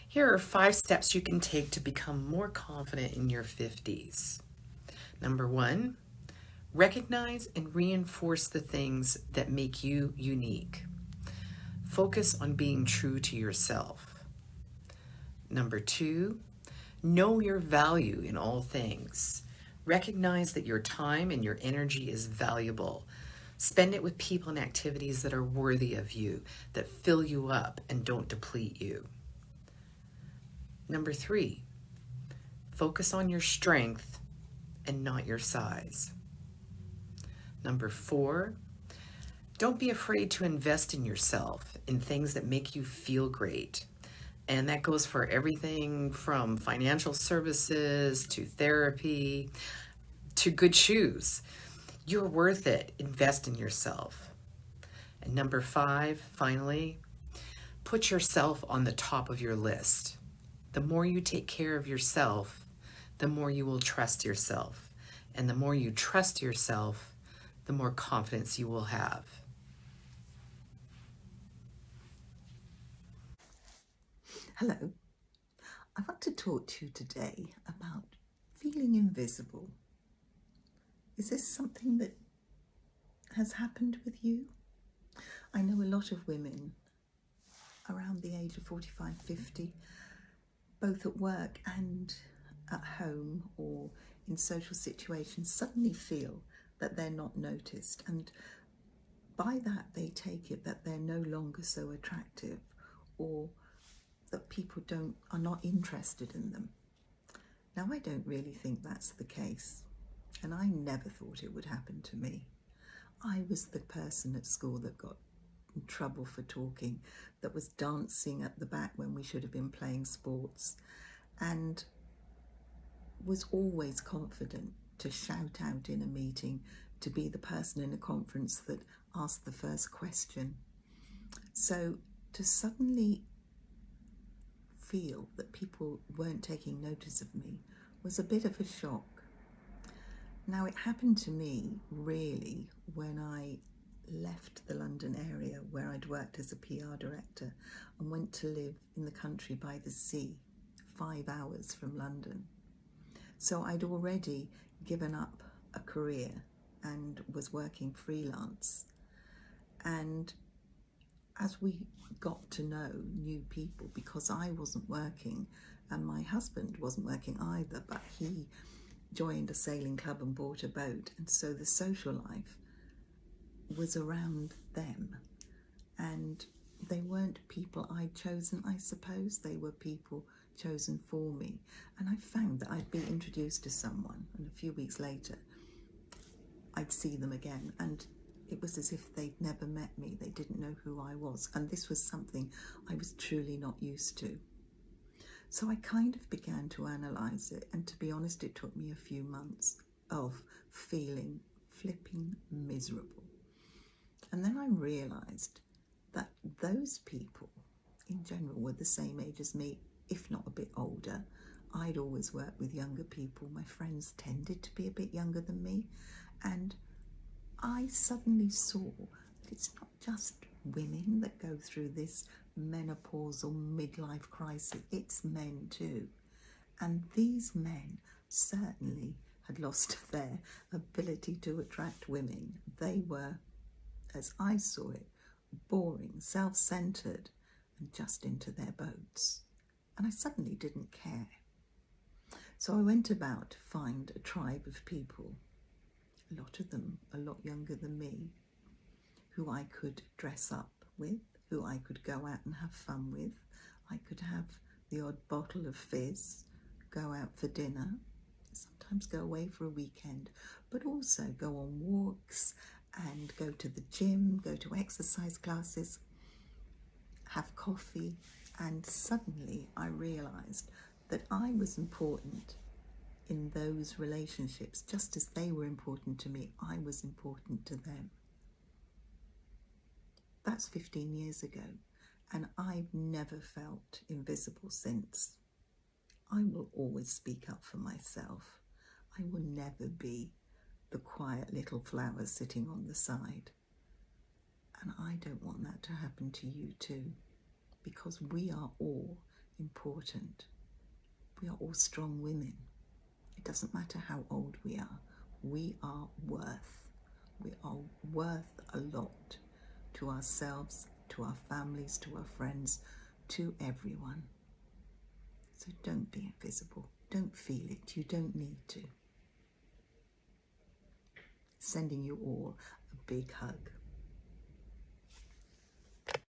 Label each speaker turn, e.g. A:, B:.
A: Here are 5 steps you can take to become more confident in your 50s. Number 1, recognize and reinforce the things that make you unique. Focus on being true to yourself. Number 2, know your value in all things. Recognize that your time and your energy is valuable. Spend it with people and activities that are worthy of you, that fill you up and don't deplete you. Number 3, focus on your strength and not your size. Number 4, don't be afraid to invest in yourself, in things that make you feel great. And that goes for everything from financial services to therapy to good shoes. You're worth it. Invest in yourself. And number 5, finally, put yourself on the top of your list. The more you take care of yourself, the more you will trust yourself. And the more you trust yourself, the more confidence you will have.
B: Hello. I want to talk to you today about feeling invisible. Is this something that has happened with you? I know a lot of women around the age of 45, 50, both at work and at home or in social situations, suddenly feel that they're not noticed. And by that, they take it that they're no longer so attractive or that people are not interested in them. Now, I don't really think that's the case, and I never thought it would happen to me. I was the person at school that got in trouble for talking, that was dancing at the back when we should have been playing sports, and was always confident to shout out in a meeting, to be the person in a conference that asked the first question. So to suddenly feel that people weren't taking notice of me was a bit of a shock. Now, it happened to me really when I left the London area where I'd worked as a PR director and went to live in the country by the sea, 5 hours from London. So I'd already given up a career and was working freelance. And as we got to know new people, because I wasn't working and my husband wasn't working either, but he joined a sailing club and bought a boat, and so the social life was around them, and they weren't people I'd chosen, I suppose. They were people chosen for me. And I found that I'd be introduced to someone, and a few weeks later I'd see them again, and it was as if they'd never met me. They didn't know who I was, and this was something I was truly not used to. So I kind of began to analyse it, and to be honest, it took me a few months of feeling flipping miserable. And then I realised that those people in general were the same age as me, if not a bit older. I'd always worked with younger people. My friends tended to be a bit younger than me, and I suddenly saw that it's not just women that go through this menopausal midlife crisis, it's men too. And these men certainly had lost their ability to attract women. They were, as I saw it, boring, self-centered, and just into their boats. And I suddenly didn't care. So I went about to find a tribe of people, a lot of them a lot younger than me, who I could dress up with, who I could go out and have fun with. I could have the odd bottle of fizz, go out for dinner, sometimes go away for a weekend, but also go on walks and go to the gym, go to exercise classes, have coffee. And suddenly I realised that I was important in those relationships. Just as they were important to me, I was important to them. That's 15 years ago, and I've never felt invisible since. I will always speak up for myself. I will never be the quiet little flower sitting on the side. And I don't want that to happen to you too, because we are all important. We are all strong women. It doesn't matter how old we are. We are worth. We are worth a lot to ourselves, to our families, to our friends, to everyone. So don't be invisible. Don't feel it. You don't need to. Sending you all a big hug.